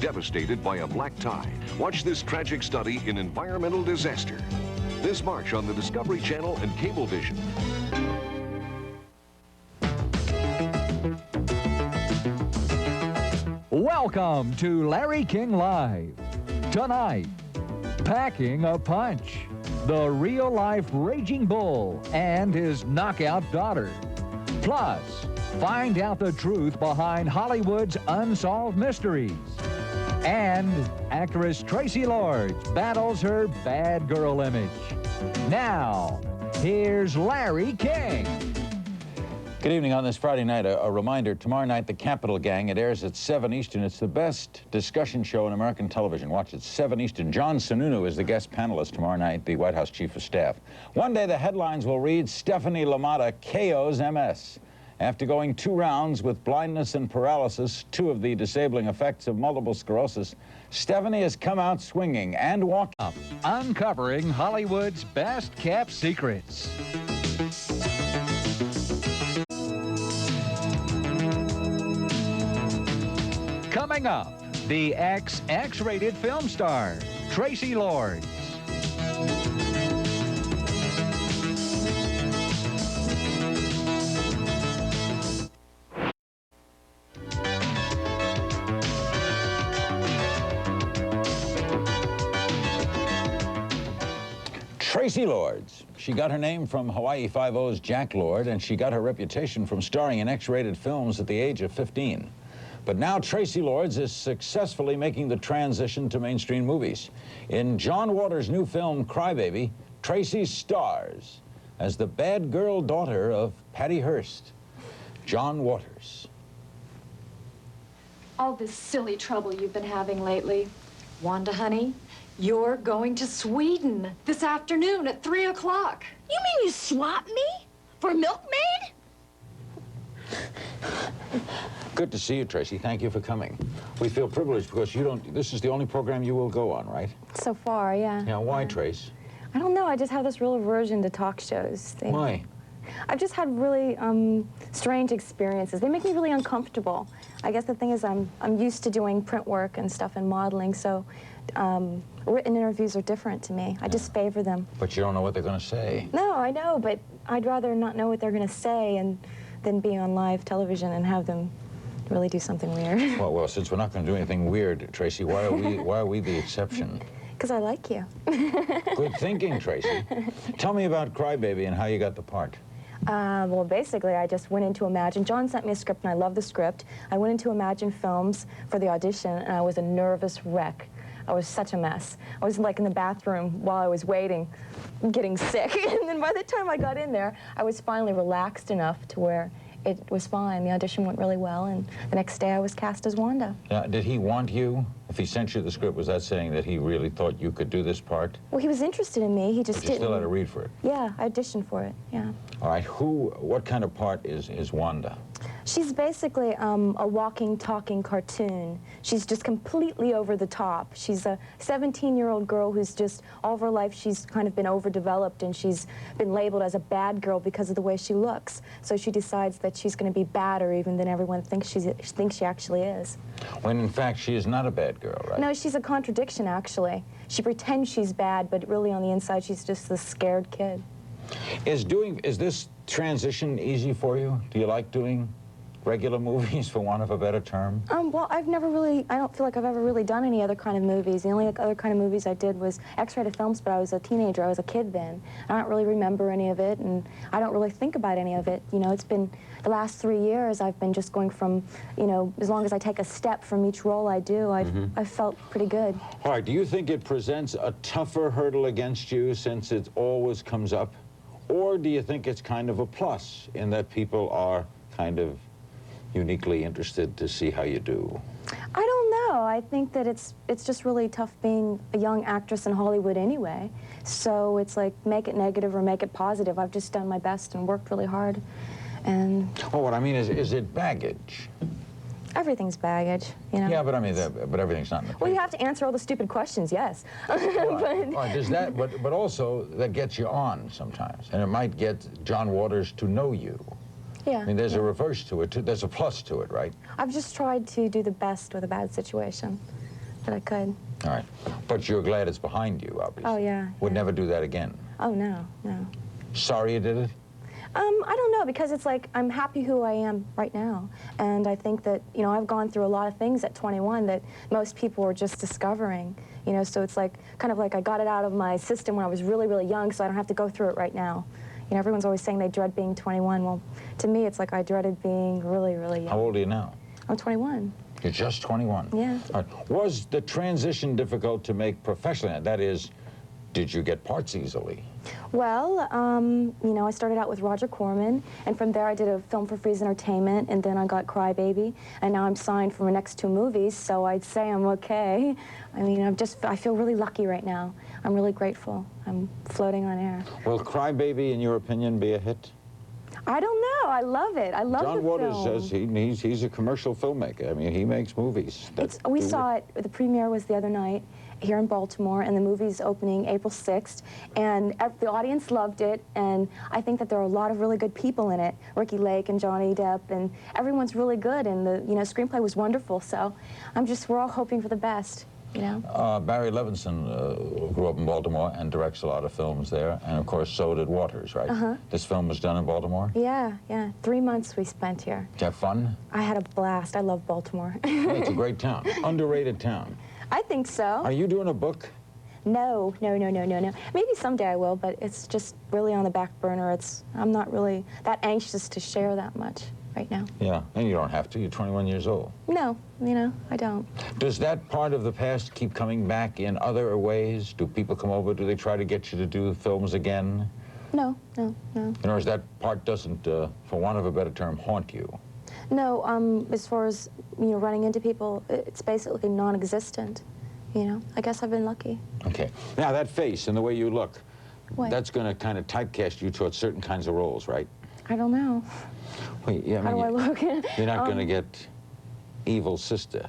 devastated by a black tie. Watch this tragic study in environmental disaster this March on the Discovery Channel and Cablevision. Welcome to Larry King Live. Tonight, packing a punch, the real-life Raging Bull and his knockout daughter. Plus, find out the truth behind Hollywood's unsolved mysteries. And actress Traci Lords battles her bad girl image. Now, here's Larry King. Good evening on this Friday night. A reminder, tomorrow night, The Capital Gang. It airs at 7 Eastern. It's the best discussion show in American television. Watch it 7 Eastern. John Sununu is the guest panelist tomorrow night, the White House Chief of Staff. One day, the headlines will read, Stephanie LaMotta KOs MS. After going 2 rounds with blindness and paralysis, 2 of the disabling effects of multiple sclerosis, Stephanie has come out swinging and walking up. Uncovering Hollywood's best-kept secrets. Coming up, the X-rated film star, Traci Lords. Traci Lords. She got her name from Hawaii Five-O's Jack Lord, and she got her reputation from starring in X-rated films at the age of 15. But now Traci Lords is successfully making the transition to mainstream movies. In John Waters' new film, Crybaby, Traci stars as the bad girl daughter of Patty Hearst. John Waters. All this silly trouble you've been having lately. Wanda, honey, you're going to Sweden this afternoon at 3 o'clock. You mean you swap me for a milkmaid? Good to see you, Traci. Thank you for coming. We feel privileged because this is the only program you will go on, right? So far, yeah. Yeah, why, Trace? I don't know. I just have this real aversion to talk shows. Why? I've just had really strange experiences. They make me really uncomfortable. I guess the thing is I'm used to doing print work and stuff and modeling, so written interviews are different to me. I just favor them. But you don't know what they're going to say. No, I know, but I'd rather not know what they're going to say than be on live television and have them really do something weird. Well, since we're not going to do anything weird, Traci, why are we the exception? Because I like you. Good thinking, Traci. Tell me about Crybaby and how you got the part. Well, basically, I just went into Imagine. John sent me a script, and I loved the script. I went into Imagine Films for the audition, and I was a nervous wreck. I was such a mess. I was like in the bathroom while I was waiting, getting sick. And then by the time I got in there, I was finally relaxed enough to where it was fine. The audition went really well, and the next day I was cast as Wanda. Did he want you? If he sent you the script, was that saying that he really thought you could do this part? Well, he was interested in me. He just didn't. You still had to read for it? Yeah, I auditioned for it, yeah. All right, what kind of part is Wanda? She's basically a walking, talking cartoon. She's just completely over the top. She's a 17-year-old girl who's just, all of her life, she's kind of been overdeveloped, and she's been labeled as a bad girl because of the way she looks. So she decides that she's going to be badder even than everyone thinks she actually is. When, in fact, she is not a bad girl, right? No, she's a contradiction, actually. She pretends she's bad, but really on the inside, she's just this scared kid. Is this transition easy for you? Do you like doing regular movies, for want of a better term? Well, I don't feel like I've ever really done any other kind of movies. The only other kind of movies I did was X-rated films, but I was a teenager. I was a kid then. I don't really remember any of it, and I don't really think about any of it. You know, it's been the last 3 years I've been just going from, you know, as long as I take a step from each role I do, I've felt pretty good. All right, do you think it presents a tougher hurdle against you since it always comes up? Or do you think it's kind of a plus in that people are kind of uniquely interested to see how you do? I don't know. I think that it's just really tough being a young actress in Hollywood anyway. So it's like, make it negative or make it positive. I've just done my best and worked really hard. And well, what I mean is it baggage? Everything's baggage, you know. Yeah, but I mean, but everything's not in the paper. Well, you have to answer all the stupid questions, yes. All right, does that, but also that gets you on sometimes, and it might get John Waters to know you. Yeah. I mean, there's a reverse to it, too. There's a plus to it, right? I've just tried to do the best with a bad situation. that I could. All right. But you're glad it's behind you, obviously. Oh, yeah. Would never do that again. Oh, no, no. Sorry you did it? I don't know, because it's like I'm happy who I am right now. And I think that, you know, I've gone through a lot of things at 21 that most people are just discovering. You know, so it's like, kind of like I got it out of my system when I was really, really young, so I don't have to go through it right now. You know, everyone's always saying they dread being 21. Well, to me, it's like I dreaded being really, really young. How old are you now? I'm 21. You're just 21? Yeah. All right. Was the transition difficult to make professionally? That is, did you get parts easily? Well, you know, I started out with Roger Corman, and from there I did a film for Freeze Entertainment, and then I got Cry Baby, and now I'm signed for my next 2 movies, so I'd say I'm okay. I mean, I feel really lucky right now. I'm really grateful. I'm floating on air. Will Cry Baby, in your opinion, be a hit? I don't know. I love it. I love the film. John Waters says he's a commercial filmmaker. I mean, he makes movies. We saw it. The premiere was the other night here in Baltimore, and the movie's opening April 6th, and the audience loved it, and I think that there are a lot of really good people in it. Ricky Lake and Johnny Depp, and everyone's really good, and the screenplay was wonderful, so we're all hoping for the best. You know? Barry Levinson grew up in Baltimore and directs a lot of films there, and of course so did Waters, right? Uh-huh. This film was done in Baltimore? Yeah, yeah. 3 months we spent here. Did you have fun? I had a blast. I love Baltimore. It's a great town. Underrated town. I think so. Are you doing a book? No. Maybe someday I will, but it's just really on the back burner. I'm not really that anxious to share that much right now. Yeah, and you don't have to. You're 21 years old. No, I don't. Does that part of the past keep coming back in other ways? Do people come over? Do they try to get you to do films again? No. Or as that part doesn't, for want of a better term, haunt you? No, as far as, running into people, it's basically non-existent. I guess I've been lucky. Okay. Now, that face and the way you look, What? that's going to kind of typecast you towards certain kinds of roles, right? I don't know. Wait, yeah, How do I look? You're not going to get evil sister.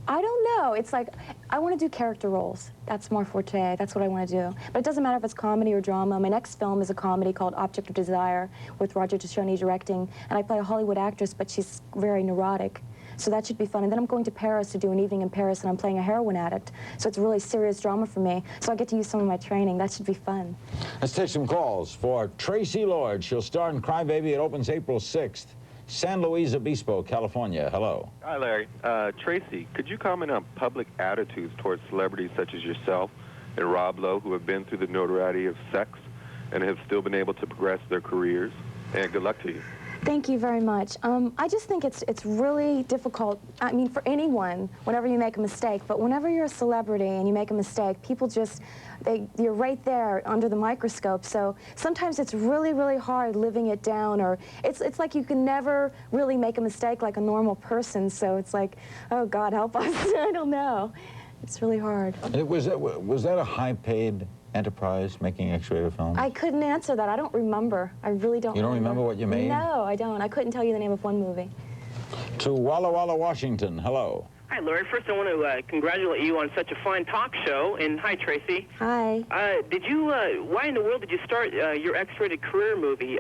I don't know. It's like, I want to do character roles. That's more forte. That's what I want to do. But it doesn't matter if it's comedy or drama. My next film is a comedy called Object of Desire with Roger Deschoney directing. And I play a Hollywood actress, but she's very neurotic. So that should be fun. And then I'm going to Paris to do an evening in Paris, and I'm playing a heroin addict. So it's a really serious drama for me. So I get to use some of my training. That should be fun. Let's take some calls for Traci Lords. She'll star in Cry Baby. It opens April 6th. San Luis Obispo, California. Hello. Hi, Larry. Traci, could you comment on public attitudes towards celebrities such as yourself and Rob Lowe, who have been through the notoriety of sex and have still been able to progress their careers? And good luck to you. Thank you very much. I just think it's really difficult, I mean, for anyone, whenever you make a mistake, but whenever you're a celebrity and you make a mistake, people just, you're right there under the microscope, so sometimes it's really, really hard living it down, or it's like you can never really make a mistake like a normal person, so it's like, oh, God, help us. I don't know. It's really hard. Was that a high-paid enterprise making X-rated films? I couldn't answer that. I don't remember. I really don't. You don't remember what you made? No, I don't. I couldn't tell you the name of one movie. To Walla Walla, Washington. Hello. Hi, Larry. First, I want to congratulate you on such a fine talk show. And hi, Traci. Hi. Why in the world did you start your X-rated career movie,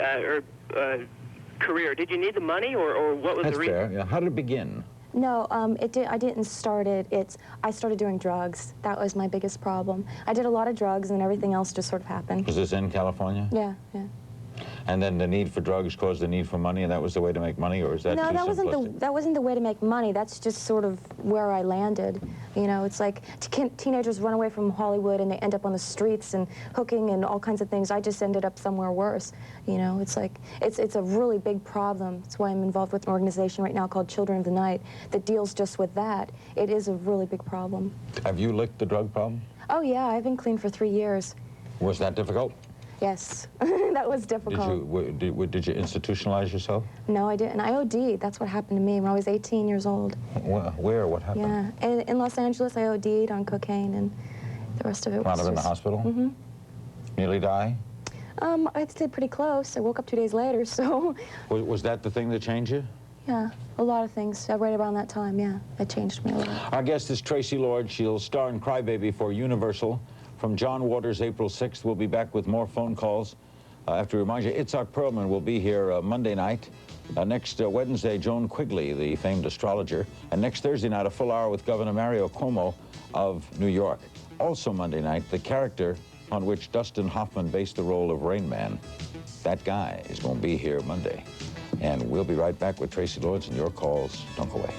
career? Did you need the money, or what was the reason? That's fair. Yeah. How did it begin? No, I didn't start it. I started doing drugs. That was my biggest problem. I did a lot of drugs, and everything else just sort of happened. Was this in California? Yeah. And then the need for drugs caused the need for money, and that was the way to make money, or is that no? too That wasn't the way to make money. That's just sort of where I landed. It's like teenagers run away from Hollywood and they end up on the streets and hooking and all kinds of things. I just ended up somewhere worse. It's like it's a really big problem. That's why I'm involved with an organization right now called Children of the Night that deals just with that. It is a really big problem. Have you licked the drug problem? Oh yeah, I've been clean for 3 years. Was that difficult? Yes, that was difficult. Did you institutionalize yourself? No, I didn't. I OD'd. That's what happened to me when I was 18 years old. Where? What happened? Yeah, in Los Angeles, I OD'd on cocaine, and the rest of it was Wound up in the hospital? Mm-hmm. Nearly die? I stayed pretty close. I woke up 2 days later, so... Was that the thing that changed you? Yeah, a lot of things. Right around that time, yeah. It changed me a lot. Our guest is Traci Lords. She'll star in Cry Baby for Universal. From John Waters, April 6th. We'll be back with more phone calls. I have to remind you, Itzhak Perlman will be here Monday night. Next Wednesday, Joan Quigley, the famed astrologer. And next Thursday night, a full hour with Governor Mario Cuomo of New York. Also Monday night, the character on which Dustin Hoffman based the role of Rain Man. That guy is going to be here Monday. And we'll be right back with Traci Lords and your calls. Don't go away.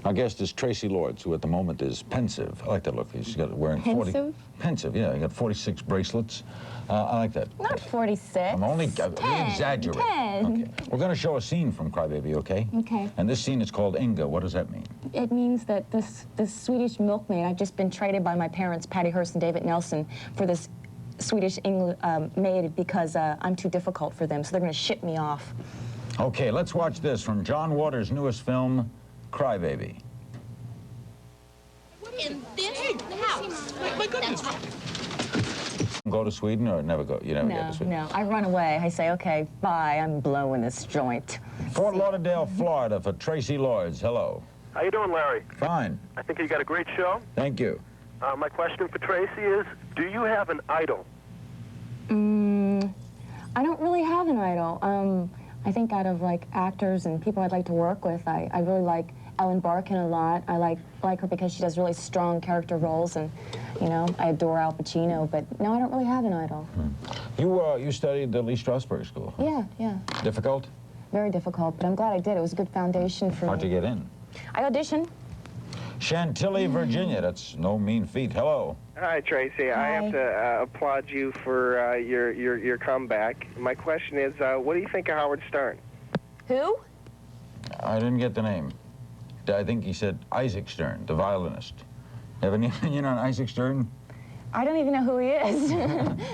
Our guest is Traci Lords, who at the moment is pensive. I like that look. She's got wearing 40. Pensive? Pensive, yeah. You got 46 bracelets. I like that. Not 46. I'm only 10, exaggerating. 10. Okay. We're going to show a scene from Crybaby, okay? Okay. And this scene is called Inga. What does that mean? It means that this Swedish milkmaid, I've just been traded by my parents, Patty Hearst and David Nelson, for this Swedish maid because I'm too difficult for them, so they're going to ship me off. Okay, let's watch this from John Waters' newest film, Crybaby. In this house. My goodness. Go to Sweden or never go? You never get to Sweden? No, I run away. I say, okay, bye, I'm blowing this joint. Fort Lauderdale, Florida for Traci Lords. Hello. How you doing, Larry? Fine. I think you got a great show. Thank you. My question for Traci is, do you have an idol? I don't really have an idol. I think out of like actors and people I'd like to work with, I really like Ellen Barkin a lot. I like her because she does really strong character roles, and you know, I adore Al Pacino. But no, I don't really have an idol. You studied the Lee Strasberg School. Yeah. Difficult? Very difficult, but I'm glad I did. It was a good foundation for How'd me. you get in? I auditioned. Chantilly, Virginia. That's no mean feat. Hello. Hi, Traci. Hi. I have to applaud you for your comeback. My question is, what do you think of Howard Stern? Who? I didn't get the name. I think he said Isaac Stern, the violinist. Have any opinion on Isaac Stern? I don't even know who he is.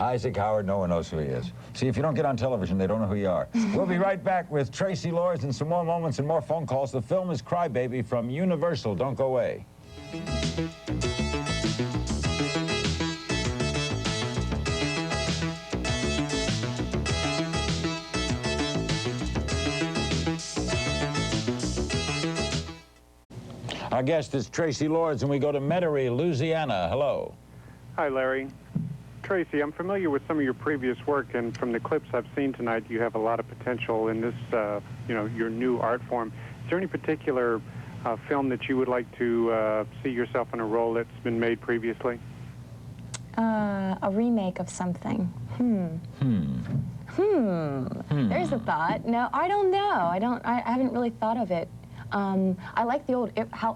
Isaac Howard, no one knows who he is. See, if you don't get on television, they don't know who you are. We'll be right back with Traci Lords and some more moments and more phone calls. The film is Crybaby from Universal. Don't go away. Our guest is Traci Lords, and we go to Metairie, Louisiana. Hello. Hi, Larry. Traci, I'm familiar with some of your previous work, and from the clips I've seen tonight, you have a lot of potential in this, your new art form. Is there any particular film that you would like to see yourself in a role that's been made previously? A remake of something. There's a thought. No, I don't know. I haven't really thought of it. I like the old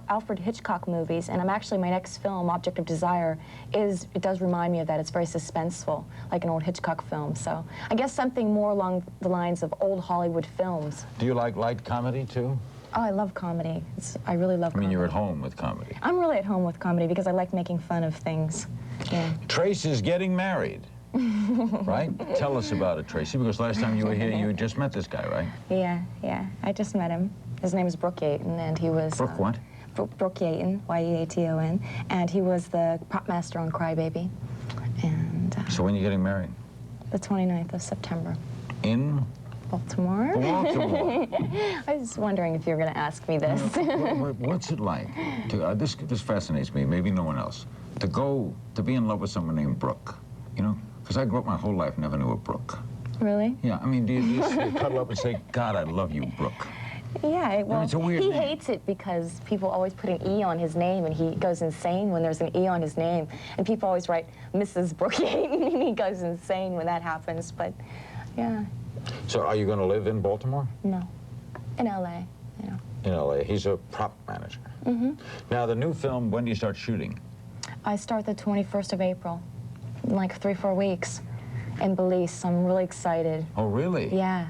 Alfred Hitchcock movies, and my next film, Object of Desire, it does remind me of that. It's very suspenseful, like an old Hitchcock film. So I guess something more along the lines of old Hollywood films. Do you like light comedy, too? Oh, I love comedy. I really love comedy. I mean, you're at home with comedy. I'm really at home with comedy because I like making fun of things. Yeah. Trace is getting married, right? Tell us about it, Traci, because last time you were here, you had just met this guy, right? Yeah. I just met him. His name is Brooke Yaton, and he was... Brooke what? Brooke Yaton, Y-E-A-T-O-N, and he was the prop master on Crybaby. And... So when are you getting married? The 29th of September. In? Baltimore. Baltimore. I was wondering if you were going to ask me this. What's it like? This fascinates me, maybe no one else. To be in love with someone named Brooke, you know? Because I grew up my whole life, never knew a Brooke. Really? Yeah, I mean, do you cuddle up and say, God, I love you, Brooke? Yeah, well, it's a weird he name. hates it because people always put an E on his name, and he goes insane when there's an E on his name. And people always write Mrs. Brooke Yaton, and he goes insane when that happens, but yeah. So are you going to live in Baltimore? No, in L.A., yeah. In L.A., he's a prop manager. Now, the new film, when do you start shooting? I start the 21st of April, in like 3-4 weeks, in Belize. I'm really excited. Oh, really? Yeah.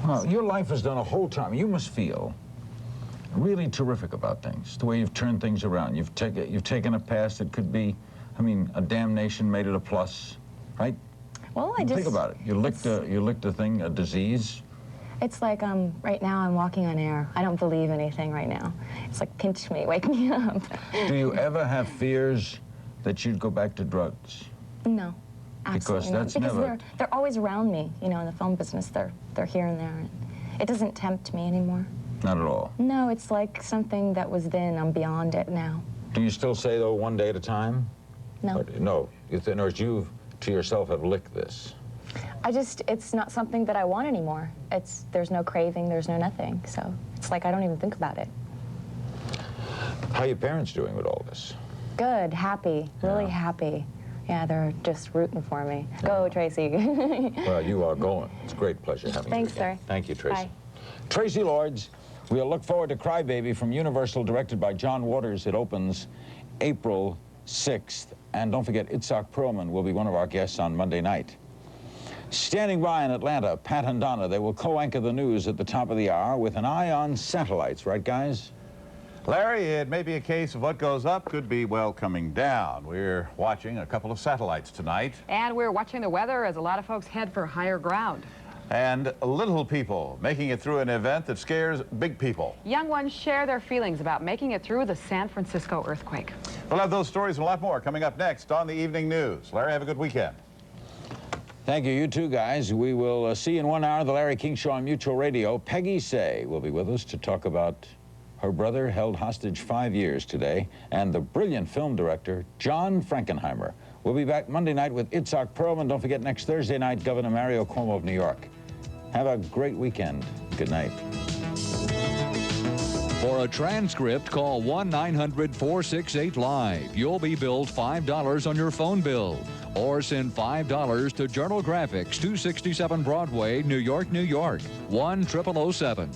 Well, your life has done a whole time. You must feel really terrific about things, the way you've turned things around. You've taken a past that could be, I mean, a damnation, made it a plus, right? Well, I just... Think about it. You licked a thing, a disease. It's like right now I'm walking on air. I don't believe anything right now. It's like pinch me, wake me up. Do you ever have fears that you'd go back to drugs? No, absolutely Because that's not. Because never... they're always around me, you know, in the film business. They're here and there. It doesn't tempt me anymore. Not at all? No, it's like something that was then. I'm beyond it now. Do you still say, though, one day at a time? No. No. In other words, you, to yourself, have licked this. It's not something that I want anymore. There's no craving, there's no nothing. So it's like I don't even think about it. How are your parents doing with all this? Good, happy, really happy. Yeah, they're just rooting for me. Go, Traci. Well, you are going. It's a great pleasure having you. Thanks, again. sir. Thank you, Traci. Bye. Traci Lords, we'll look forward to Crybaby from Universal, directed by John Waters. It opens April 6th. And don't forget, Itzhak Perlman will be one of our guests on Monday night. Standing by in Atlanta, Pat and Donna, they will co-anchor the news at the top of the hour with an eye on satellites, right, guys? Larry, it may be a case of what goes up could be, well, coming down. We're watching a couple of satellites tonight. And we're watching the weather as a lot of folks head for higher ground. And little people making it through an event that scares big people. Young ones share their feelings about making it through the San Francisco earthquake. We'll have those stories and a lot more coming up next on the Evening News. Larry, have a good weekend. Thank you, you too, guys. We will see you in 1 hour, The Larry King Show on Mutual Radio. Peggy Say will be with us to talk about her brother held hostage 5 years today, and the brilliant film director, John Frankenheimer. We'll be back Monday night with Itzhak Perlman. Don't forget, next Thursday night, Governor Mario Cuomo of New York. Have a great weekend. Good night. For a transcript, call 1-900-468-LIVE. You'll be billed $5 on your phone bill. Or send $5 to Journal Graphics, 267 Broadway, New York, New York, 10007.